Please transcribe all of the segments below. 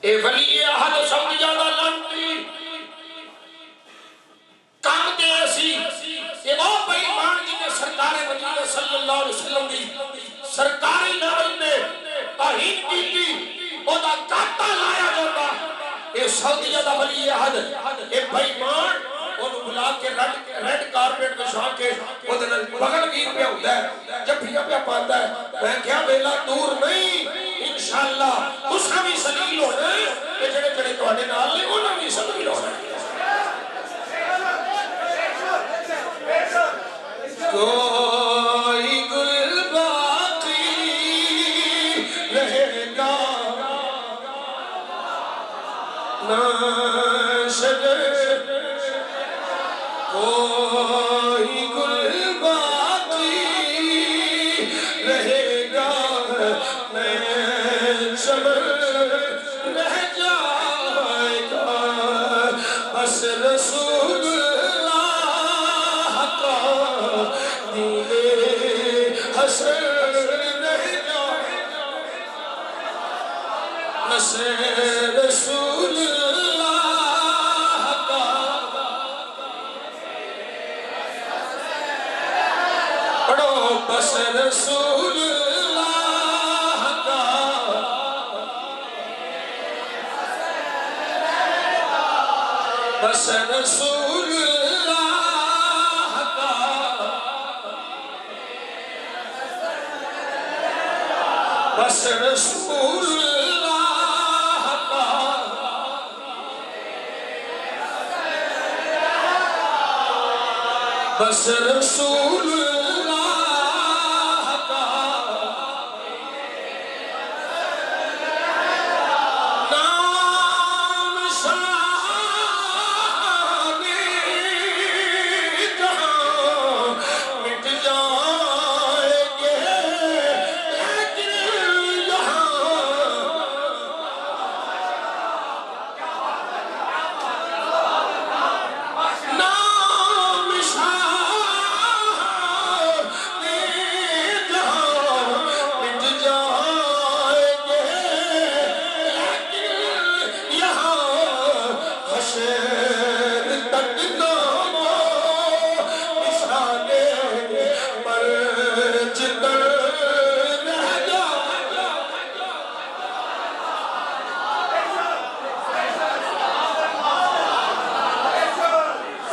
اے ولی احد سمجھ جانا لانتی کام دے ایسی کہ او بیمان جی نے سرکار مدینہ صلی اللہ علیہ وسلم دی سرکاری ناول نے توہین کی تھی او دا کاتا لایا جاتا اے سعودیہ دا ولی احد اے بیمان انہوں بلا کے ریڈ کارپیٹ بچھا کے بغل گیر پہ ہوتا ہے جب بھی پہ پاتا ہے میں کیا بیلا دور نہیں انشاءاللہ اس کا بھی سلیل ہونا ہے کہ جڑے جڑے توڑے نال لے انہوں بھی سلیل ہونا ہے کوئی گل باقی رہے گا نہ شجر کوئی گل باقی رہے گا میں شمر رہ جائے گا بس رسول اللہ کا دین حسن رہ جائے گا بس رسول بس رسول اللہ کا بس رسول اللہ کا بس رسول اللہ کا بس رسول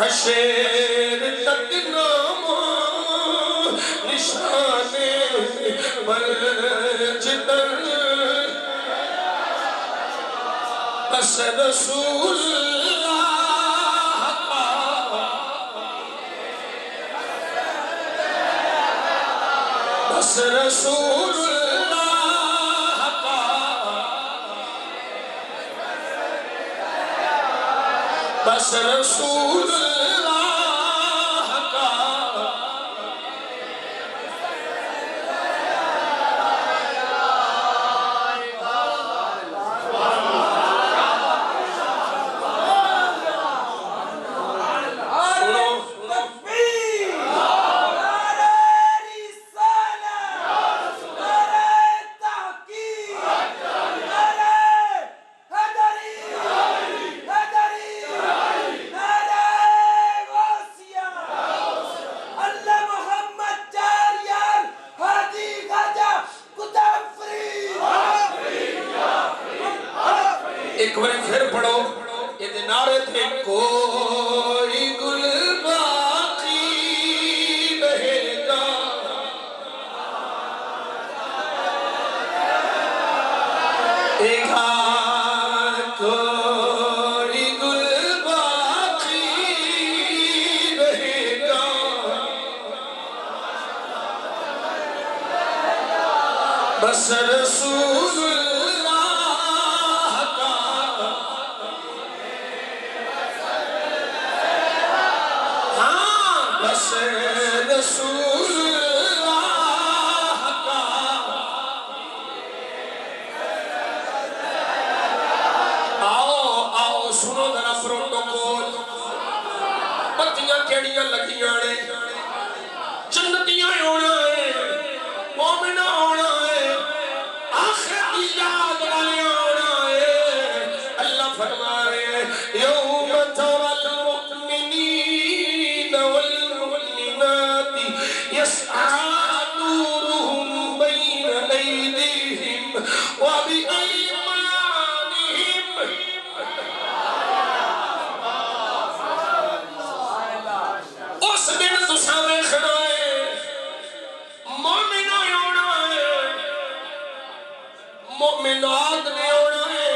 حشر تک نام نشان مرج در بس رسول اللہ کا بس رسول اللہ کا بس رسول ایک بار پھر پڑھو یہ نعرے تھے کوئی گل باقی رہے گا ایک کوئی گل باقی رہے گا بس رسول بس رسول اللہ کا آؤ سنو ذرا پروٹوکول پتیاں کیڑیاں لگیاں نے جنتیاں ہونا ہے مومنہ ہونا ہے آخرت کی يسعى نورهم بين أيديهم وبأيمانهم اس دن تساں ویکھنا ہے مومنوں ہونا ہے مومنات نے ہونا ہے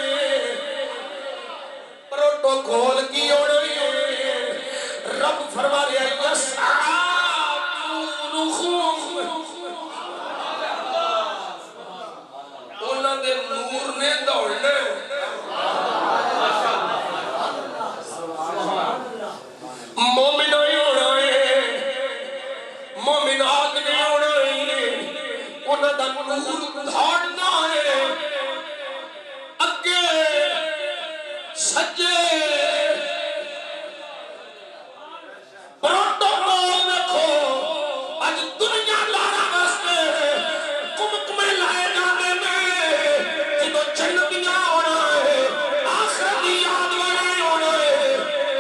پروٹوکول کی ہونا ہے رب فرما رہا ہے یسعى نورهم انہاں دے نور نے دوڑنا مومن ہونا ہے مومنات نے ہونا ہے انہاں دا نور دوڑنا ہے اگے سجے پروٹوکول رکھو اج دنیا لارا واسطے کمکمے لائے جانے میں جدو جنتیاں ہونا ہے آخرت دی یاد والے ہونا ہے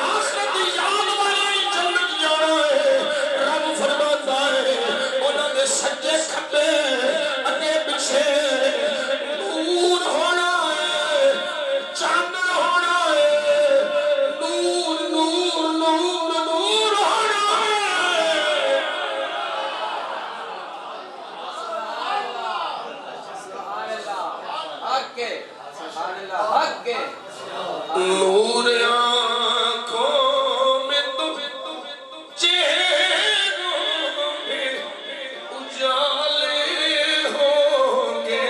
آخرت دی یاد والے جنت جانا ہے رب فرماتا ہے انہاں دے سجے کھبے اگے پیچھے نور ہونا ہے چاندر ہونا ہے نور نور نور نور ہونا ہے نور آنکھوں میں تو چہروں میں اجالے ہوں گے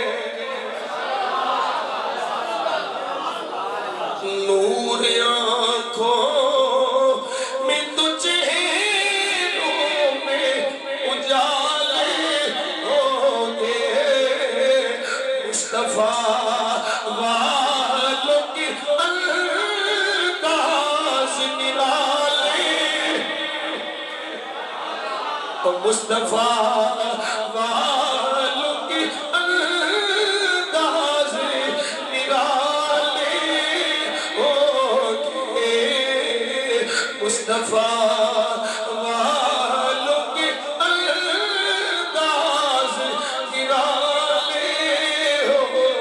نور آنکھوں میں تو چہروں میں اجالے ہوں گے مصطفیٰ والوں کی انداز نرالے مصطفیٰ والوں کی انداز نرالے ہوگے مصطفیٰ والوں کی انداز نرالے ہوگے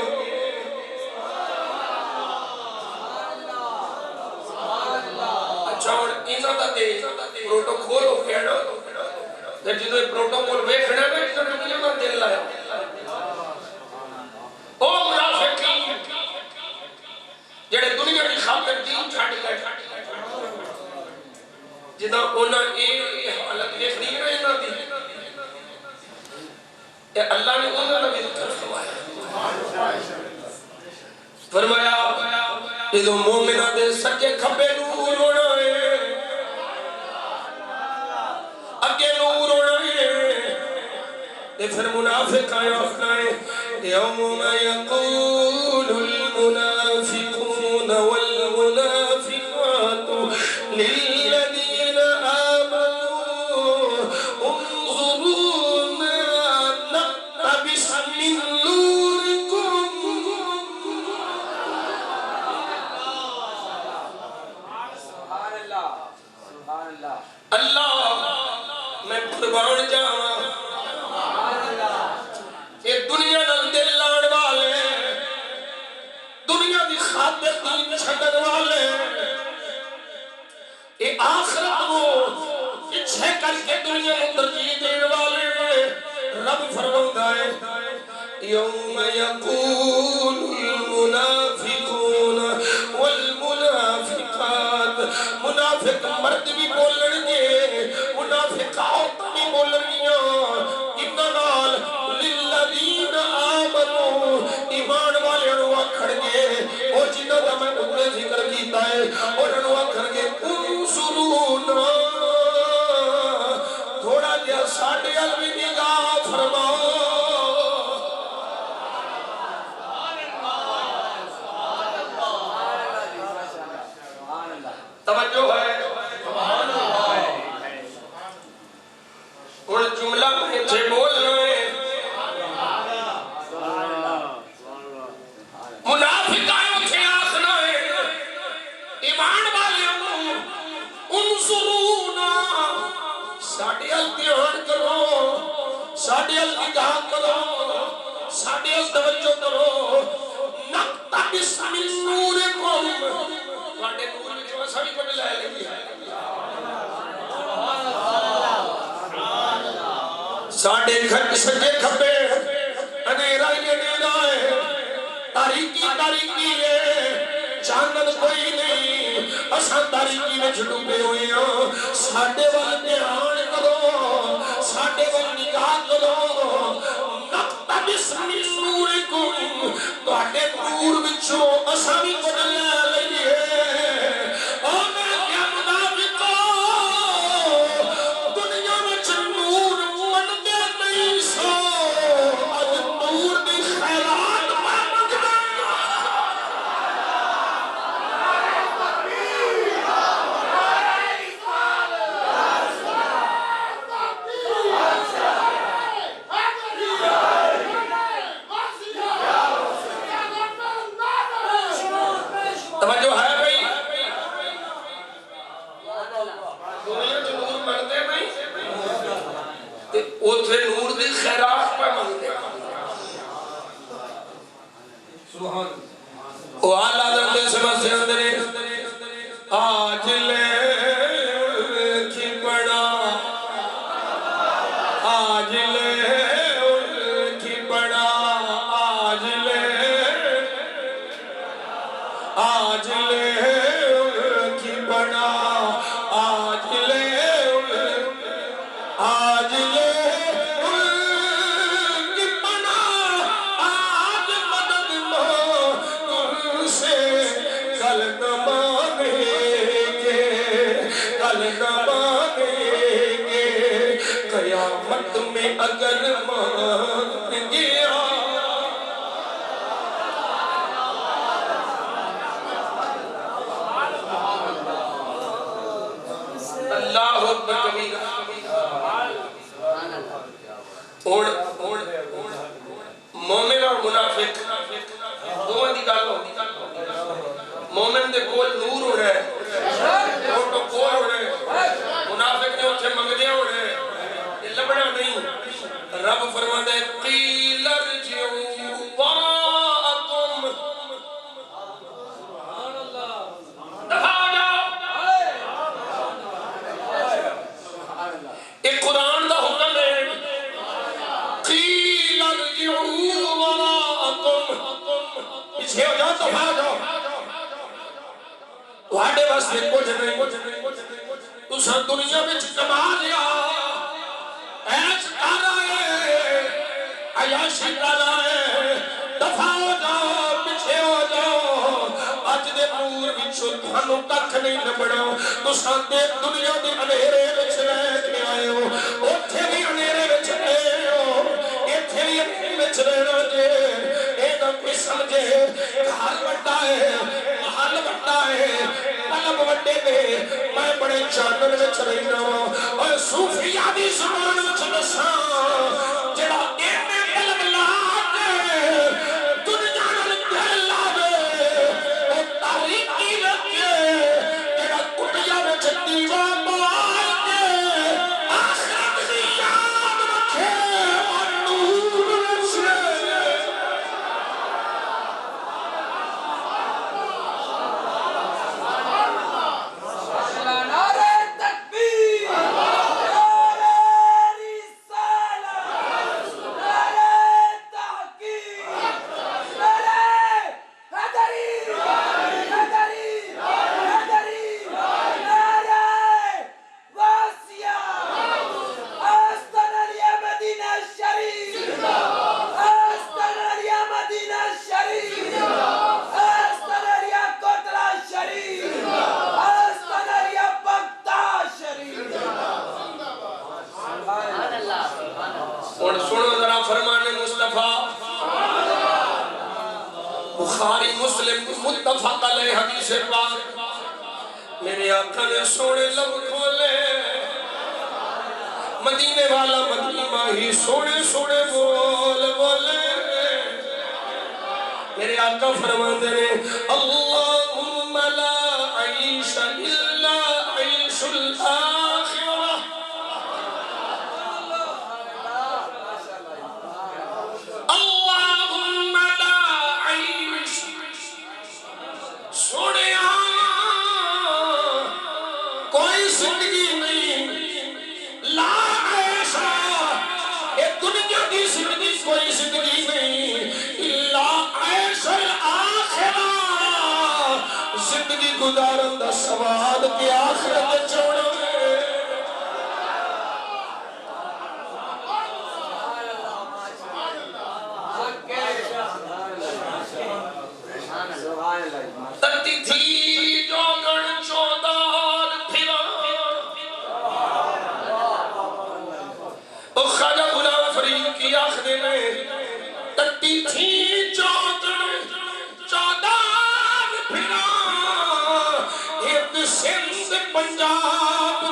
اچھا اور ایسا تھا دے پروٹوکول ہو گیا نا جدو پروٹوکول ویکھنا ہے تو دنیا کا دل لایا او منافقین جڑے دنیا کی خاطر دین چھڈ گئے جدا انہاں اے حالت ویکھنی ہے نا انہاں دی اے اللہ نے انہاں نوں بھی فرمایا جدو مومناں دے سجے کھبے نور ہونا ہے اگے نور ہونا ہے تے پھر منافق آیا اپنائے یوم یقول المنافقون والمنافقات للذین آمنوا انظرونا نقتبس من نورکم اللہ میں قربان جاواں یہ دنیا نال دل لاڑ والے دنیا دی خاطر دین چھڈن والے یہ آخرت کو پیچھے کر کے دنیا کو ترجیح دین والے رب فرماتا ہے یوم یقول المنافقون والمنافقات منافق مرد بھی بولن گے منافق عورت بھی بولن گیاں انہاں للذین آمنوا ایمان والے نو آکھن گے او جنہاں دا میں اوپر ذکر کیتا ہے انہاں نو آکھن گے انظرونا تھوڑا جہا ساڈے ول بھی نگاہ فرماؤ توجہ ہے ساڈے ال نگاہ کرو ساڈے ال توجہ کرو نقتبس من نورکم تواڈے نور وچوں اساں وی کچھ لے لئیے ساڈے گھر سجے کھبے اندھیرا ہی اندھیرا ہے تاریکی تاریکی ہے چاند کوئی نہیں اساں تاریکی میں ڈوبے ہوئے ہیں ساڈے ول دھیان کرو ساڈے ول نگاہ کرو نقتبس من نورکم تواڈے نور وچوں اساں وی کچھ لے لئیے او میں کیا منافقو دنیا وچ نور منگدے نہیں سو اج نور دی خیرات پہ منگدے توجہ ہے بھئی دنیا جو نور منگدے نہیں تے اوتھے نور دی خیرات پہ منگدے سبحان او اعلی حضرت سمجھ اندرے آج لے کی بڑا آج لے کی بڑا آج لے آج لے کی بڑا آج لے آج لے کی بڑا آج مدد مانگ سے کل نہ مانگیں گے کل نہ مانگیں گے قیامت میں اگر مانگ گیا اللہ اکبر کبیرہ مومن اور منافق دونوں دی گل ہوندی مومن دے کول نور ہونا ہے پروٹوکول ہونا ہے منافق نے اوتھے منگدے ہونا ہے یہ لبنا نہیں رب فرماندا ہے قیل ارجعوا وراءکم دفع جاؤ ایک قرآن دا حکم ہے قیل ارجعوا وراءکم پیچھے ہو جاؤ دفع جاؤ تواڈے واسطے کچھ نہیں تساں دنیا وچ کما لیا ایش کر رہے عیاشی کر رہے دفع ہو جاؤ پیچھے ہو جاؤ اج دے نور وچوں تھانوں ککھ نہیں لبنا تساں دنیا دے اندھیرے وچ رہ کے آئے ہو اوتھے بھی اندھیرے وچ رہے ہو ایتھے بھی اندھیرے وچ رہنا جے اے نہ کوئی سمجھے گھر بڑا ہے محل بڑا ہے طلب وڈے دے میں بڑے چانن وچ رہنا اور صوفیاء دی زبان وچ دساں جڑا اینے طلب لا کے دنیا نال دل لاوے او تاریکی رکھے جڑا کٹیا وچ دیوا بال کے آخرت دی یاد رکھے اور نور وچ اور سنو ذرا فرمان مصطفیٰ بخاری مسلم متفق علیہ حدیث پاک میرے آقا نے سونے لب کھولے مدینے والا مدینہ ہی سونے سونے بول بولے میرے آقا فرماتے ہیں اللہم لا عیش الا عیش الآخرہ گزارن دا سواد کے آخرت چھوڑا تتی تھی جو گن چودار پھرا خواجہ غلام فرید کی آخرے میں تتی تھی جو گن چودار پھرا ایک سندھ پنجاب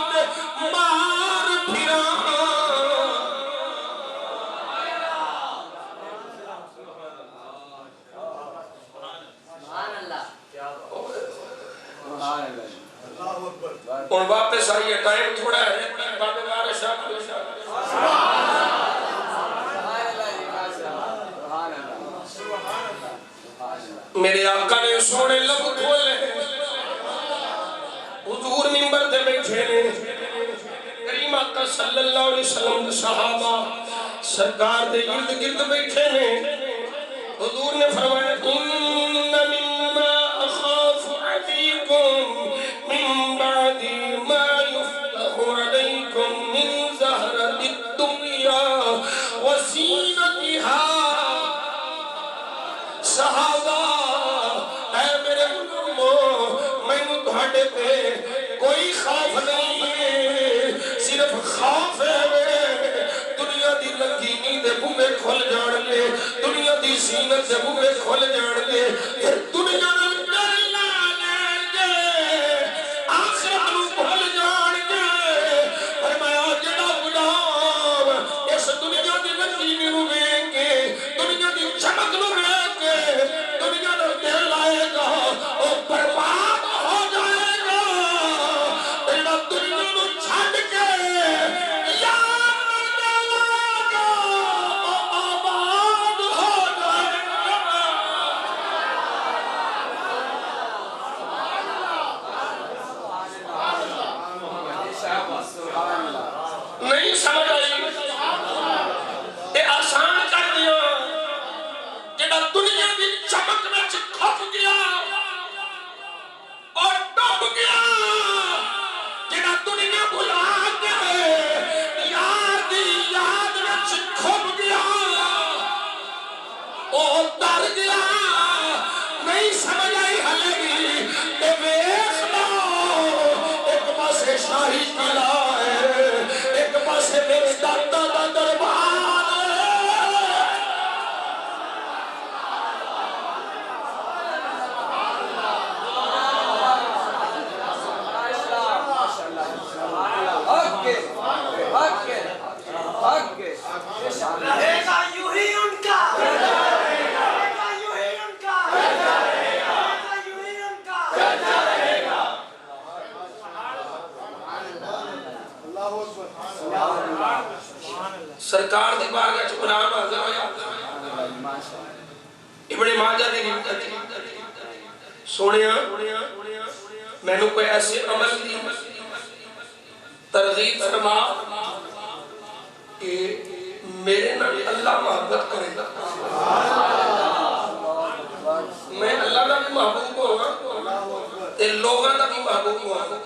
مار پھرا اور واپس آئیے ٹائم تھوڑا ہے بابے بارے شاہ میرے آقا نے سونے لب کھولے حضور منبر دے بیٹھے نے کریم آقا صلی اللہ علیہ وسلم صحابہ سرکار دے ارد گرد بیٹھے نے حضور نے فرمایا ان مما اخاف علیکم من بعد ما يفتح علیکم من زہرت الدنیا وزینتها صحابہ اے میرے علماء میں نے تہاڈے پہ کوئی خوف نہیں ہے صرف خوف ہے دنیا دی رنگینی دے بوئے کھل جان گے دنیا دی زینت دے بوئے کھل جان گے پھر دنیا نال ڈر لیں گے آخرت نو بھول جان گے فرمایا جڑا غلام اس دنیا دی رنگینی نو ویکھ کے دنیا دی چمک نو ویکھ کے دنیا نال دل لائے گا او برباد ہو جائے گا جڑا دنیا نو چھڈ کے نہیں سمجھ آئی اے آسان کر دیا جڑا دنیا کی چمک میں کھپ گیا اور ڈوب گیا جڑا دنیا بھلا کے یار دی یاد میں کھپ گیا او ڈر گیا نہیں سمجھ آئی ہلے گی اے ویکھ لو ایک پاسے شاہی قلعہ ہے ایک پاسے میرے دادا دا دربار سرکار دی بارگاہ چ غلام حاضر ہویا ابن ماجہ دی سونیا میں نے کوئی ایسے عمل دی ترغیب فرما کہ میرے نال اللہ محبت کرے گا میں اللہ کا بھی محبوب ہوگا تے لوگوں کا بھی محبوب ہوگا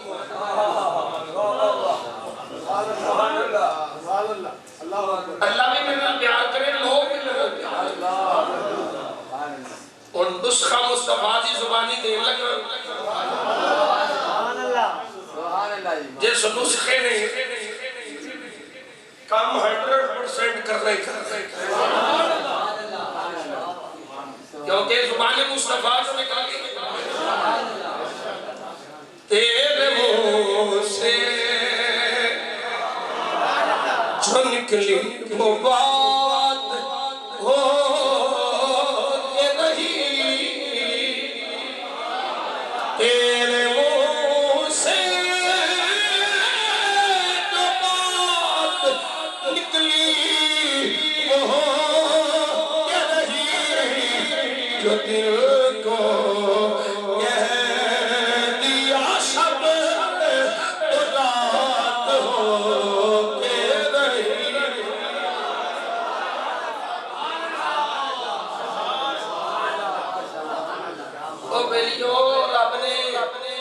اللہ بھی میرے پیار کرے لوگ بھی میرے پیار اور نسخہ مصطفیٰ دی زبانی دین لگا جس نسخے نے کام 100% کرنے کیونکہ زبان مصطفیٰ سے نکال تیرے منہ سے جو نکلی وہ بات ہو کے رہی تیرے منہ سے جو بات نکلی وہ ہو کے رہی جو دل کو رب نے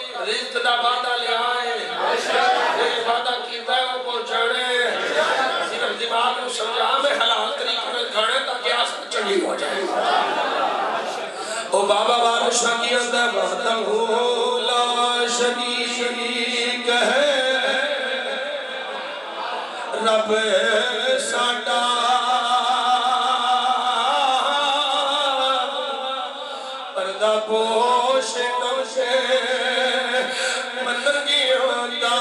بابا بارشاہ کی اندر وحدہ لا شریک ہے رب ساڈا پردہ پوش نوشے مندگیوں دا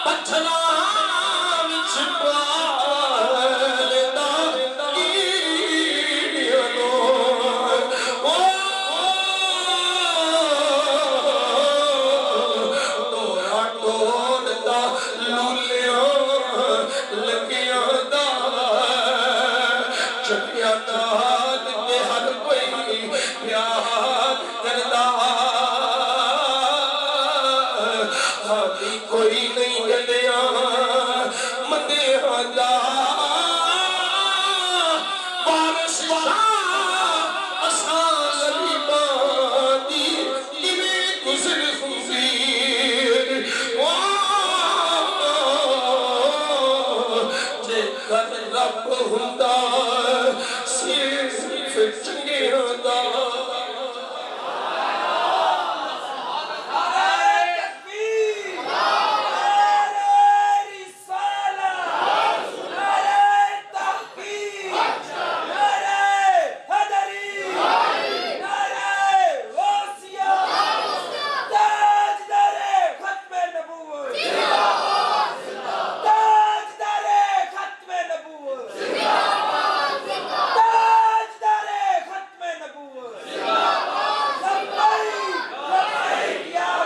پتھرہ وچ پالدا ایڑیاں توڑا ٹوڑدا لولیاں لگیاں دا چکیاں داد تے ہر کوئی پیار کردا ہاتھی کوئی نہیں گلیا مدیاں دا بارش اساں غریباں دی ایویں گزر خنزیر جے کر رب ہوندا صرف چنگیاں دا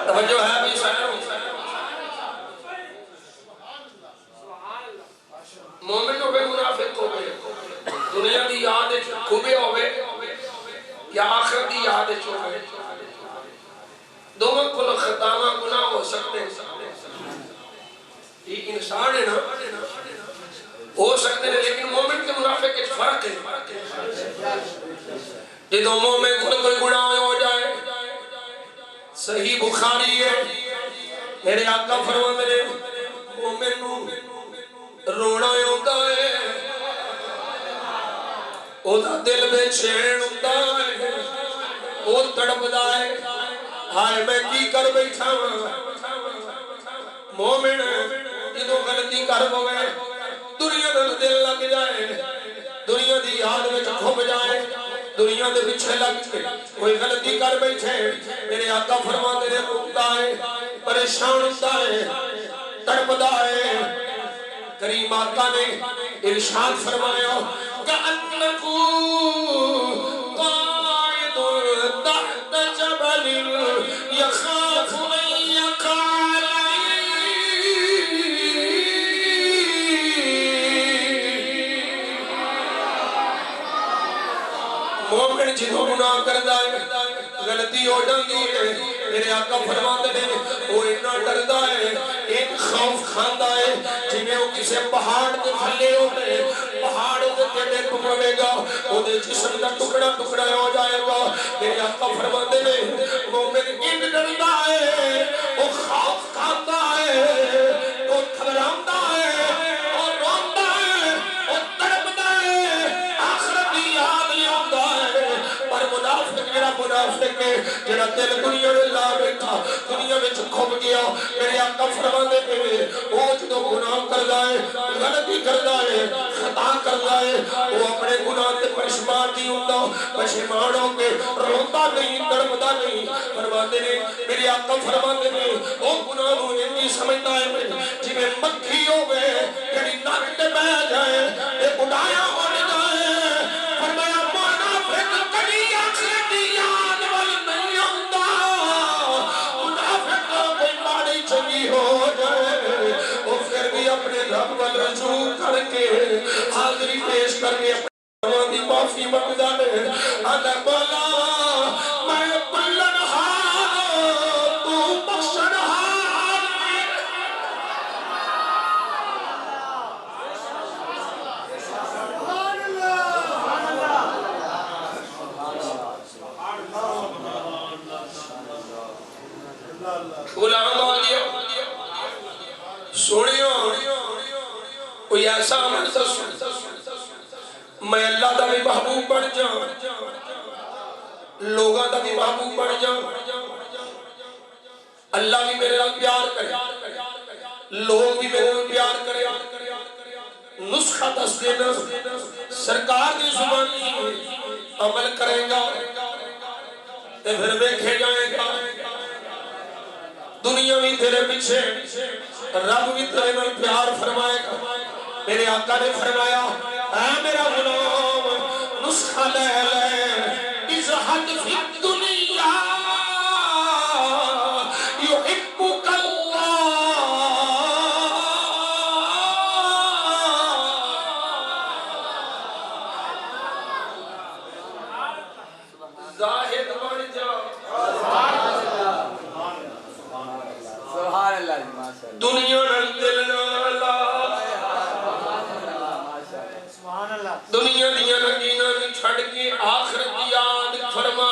توجہ ہے بھی مومن ہوئے منافق ہوئے دنیا دی یاد کھوبے ہوئے یا آخرت دی یاد ہوئے دونوں کل خطامہ گناہ ہو سکتے ہیں یہ انسان ہے نا ہو سکتے ہیں لیکن مومن کے منافق کے فرق ہے جدو مومن کل کوئی گناہ ہو جائے صحیح بخاری ہے میرے آقا فرماتے ہیں مومن نو رونا ہوتا ہے او دا دل میں چین ہوتا ہے او تڑپدا ہے ہائے میں کی کر بیٹھا مومن جدو غلطی کر ہوئے دنیا دل دل لگ جائے دنیا دی یاد میں کھپ جائے دنیا دے پیچھے لگ کے کوئی غلطی کر بیٹھے میرے آقا فرماتے ہیں روتا ہے پریشان ہوتا ہے تڑپدا ہے کریم آقا نے ارشاد فرمایا کأنکو قائد تحت جبل یخاف ان یقع مومن جنہوں گناہ کردہ ہے غلطی ہو جاندی ہے میرے آقا فرماتے ہیں وہ اتنا ڈردا ہے ایک خوف کھاندا ہے جنہیں وہ کسے پہاڑ دے تھلے ہوتے پہاڑ دے تھلے پڑے گا وہ دے جسم کا ٹکڑا ٹکڑا ہو جائے گا میرے آقا فرماتے ہیں مومن ان ڈردا ہے وہ خوف کھاندا ہے وہ گھبراندا ہے اور روندا ہے وہ تڑپدا ہے آخرت کی یاد لے آندا ہے پر منافق جڑا منافق ہے جڑا دل دنیا میں لا بیٹھا دنیا میں کھپ گیا میرے آقا فرماتے ہیں وہ جدو گناہ کردا ہے غلطی کردا ہے خطا کردا ہے وہ اپنے گناہ تے پشیمان نہیں ہوندا پشیمان ہو کے روتا نہیں تڑپدا نہیں فرماتے ہیں میرے آقا فرماتے ہیں وہ گناہ نو انہی سمجھتا ہے جی میں مکھی ہوئے جڑی نک تے بیٹھ جائے اے اڑایا ہو جائے فرمایا منافق کبھی آخرت دی یاد وال نہیں آندا منافق کوئی ماڑی چنگی ہو جائے وہ پھر بھی اپنے رب وال رجوع کر کے حاضری پیش کر کے اپنے دی معافی منگدا ہے آندا مولا میں بلن ہار تو بخشن ہار غلام آ گیا سنیو کوئی ایسا عمل میں اللہ دا بھی محبوب بن جاؤں لوگاں دا بھی محبوب بن جاؤں اللہ بھی میرے نال پیار کرے لوگ بھی میرے نال پیار کرے نسخہ دس دینا سرکار کی زبانی عمل کرے گا تے پھر دیکھے جائے گا دنیا بھی تیرے پیچھے رب بھی تیرے نال پیار فرمائے گا میرے آقا نے فرمایا اے میرا غلام نسخہ لے لے ازہد فی الدنیا یحبک اللہ زاہد بن جا دنیا نال دل نہ لا دنیا دیا رنگیناں چھڑ کے آخرت کی یاد فرما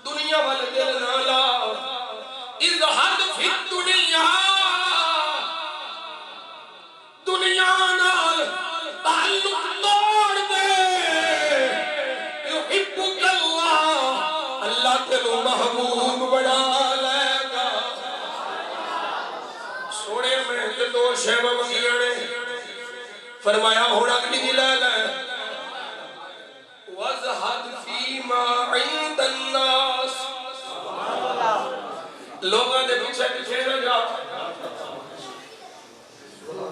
دنیا والے دل نہ لا ازہد فی الدنیا دنیا نال تعلق توڑ دے یحبک اللہ اللہ تیرو محبوب بنا لے گا سوڑے میں دو شیوہ منگیانے فرمایا ہونا کلی لے لے وَزْحَدْ فِي مَا عِنْدَ النَّاسِ لوگاں دے پیچھے پیچھے نہ جا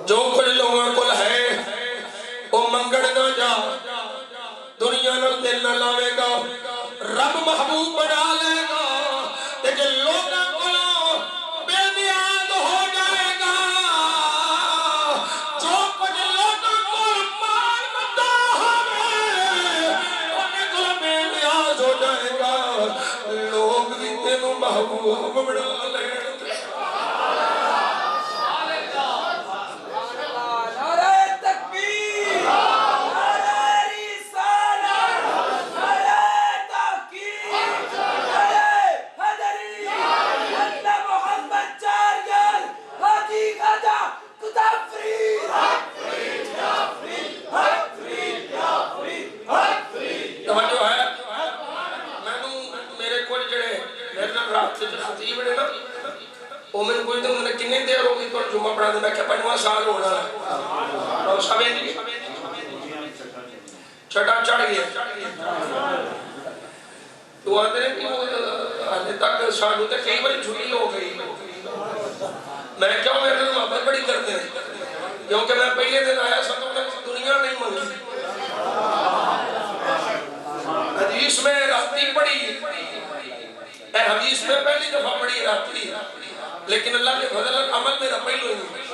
جو کچھ لوگاں کل ہے وہ منگڑ نہ جا دنیا نہ دل نہ لاوے گا رب محبوب بنا لے گا لیکن لوگاں کو بے نیاز ہو جائے گا جو کچھ لوگاں کو مال متا ہمیں انہیں کو بے نیاز ہو جائے گا لوگ بھی تینوں محبوب بنا لے گا کنے دیر ہوگی تو جمعہ پڑھا دے میں کیا 5واں سال ہونا ہے اور سبیں نہیں چھٹا چڑھ گیا تو آتے ہیں کہ آنے تک سالوں تک کئی بڑی چھٹی ہو گئی میں کیا میرے لئے محبت بڑی کرتے ہیں کیونکہ میں پہلے دن آیا سب تک دنیا نہیں منگی حدیث میں رہتی پڑی اے حدیث میں پہلی دفعہ پڑی رہتی لیکن اللہ کے فضل عمل میرا پہلو ہی نہیں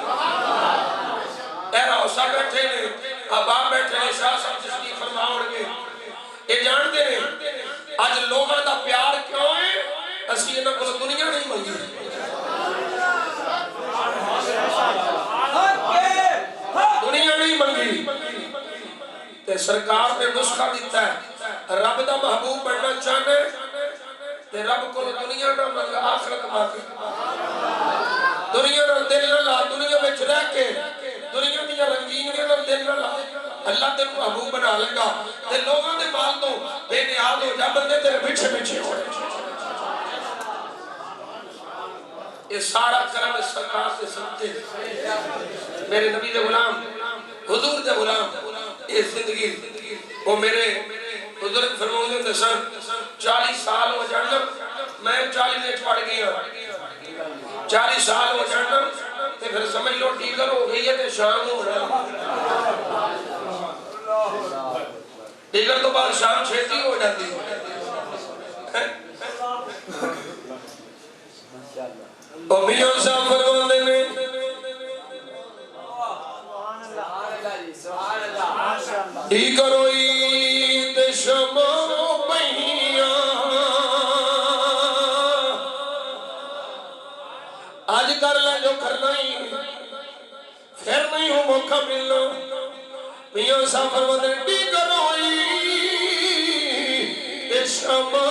اے روسا بیٹھے نے اباب بیٹھے نے شاہ صاحب جسکی فرماؤڑ گے یہ جانتے ہیں آج لوگوں دا پیار کیوں ہے اسی انہوں کو دنیا نہیں منگی دنیا نہیں منگی تے سرکار نے نسخہ دیتا ہے رب دا محبوب بننا چاہنے تے رب کو دنیا نہ منگا آخرت مانگی دنیا نہ دل نہ لا دنیا میں رہ کے دنیا دیا رنگینیاں نہ دل نہ لا اللہ تیرے محبوب بنا لے گا تے لوگوں دے مال تو بے نیاز ہو جا بندے تیرے پیچھے پیچھے ہو یہ سارا کرم اس سرکار سے سنتے میرے نبی دے غلام حضور دے غلام یہ زندگی وہ میرے حضور فرماؤں دے سن 40 سال ہو جانا میں 40 میں پڑھ گیا 40 سال ہو جانا تے پھر سمجھ لو ٹیگر ہو گئی ہے تے شام ہو رہا ٹیگر تو بعد شام چھیتی ہو جاتی اور میاں صاحب فرمانے میں ٹیگر ہوئی تے شما آج کر لے جو کرنا ہی پھر نہیں ہو موقع ملنا میاں صاحب فرماتے ٹیگر ہوئی تے شما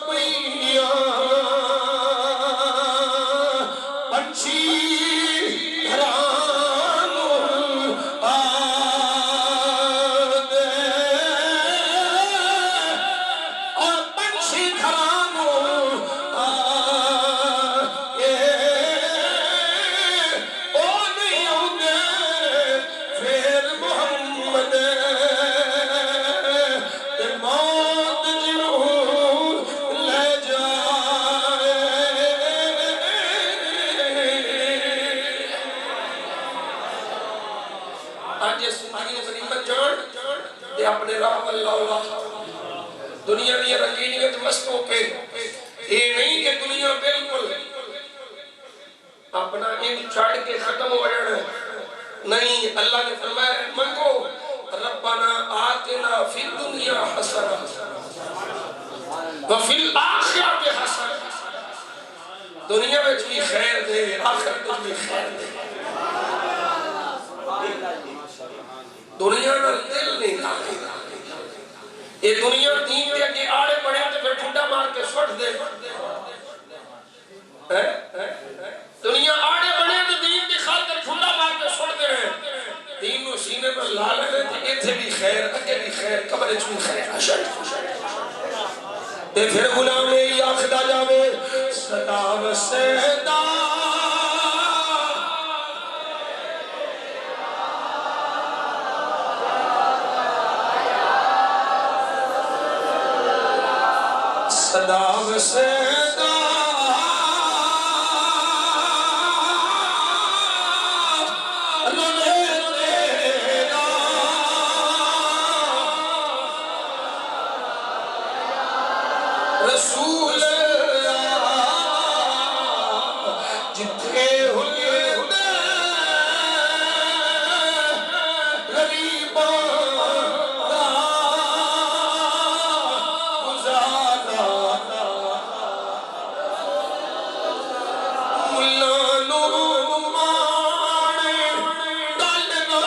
میاں پنچھی گھرانو آج یہ زندگی غنیمت جان دے اپنے راہ اللہ دنیا دی رنگینیت مست ہو کے یہ نہیں کہ دنیا بالکل اپنا ان چھاڑ کے ختم ہو جانا نہیں اللہ نے فرمایا منگو ربنا آتنا فی الدنیا حسنہ وفی الآخرۃ حسنہ دنیا میں بھی خیر دے آخرت میں بھی خیر دے دنیا نہ دل نہیں لاگے یہ دنیا دین کے اگے آڑے پڑے تو پھر ٹھنڈا مار کے سوٹ دے دنیا آڑے بڑے تو دین کی خاطر ٹھنڈا مار کے سوٹ دے رہے دین نو سینے پر لالے دے تو ایتھے بھی خیر اگے بھی خیر قبر اچ بھی خیر تے پھر غلام یہ آخدا جاوے صدا و سیدا صدا و سیدا رسول جتھے ہوئے غریباں دا گزارا ملا نو مانے ڈالنا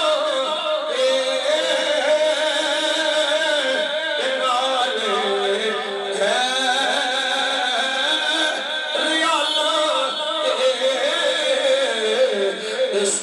اس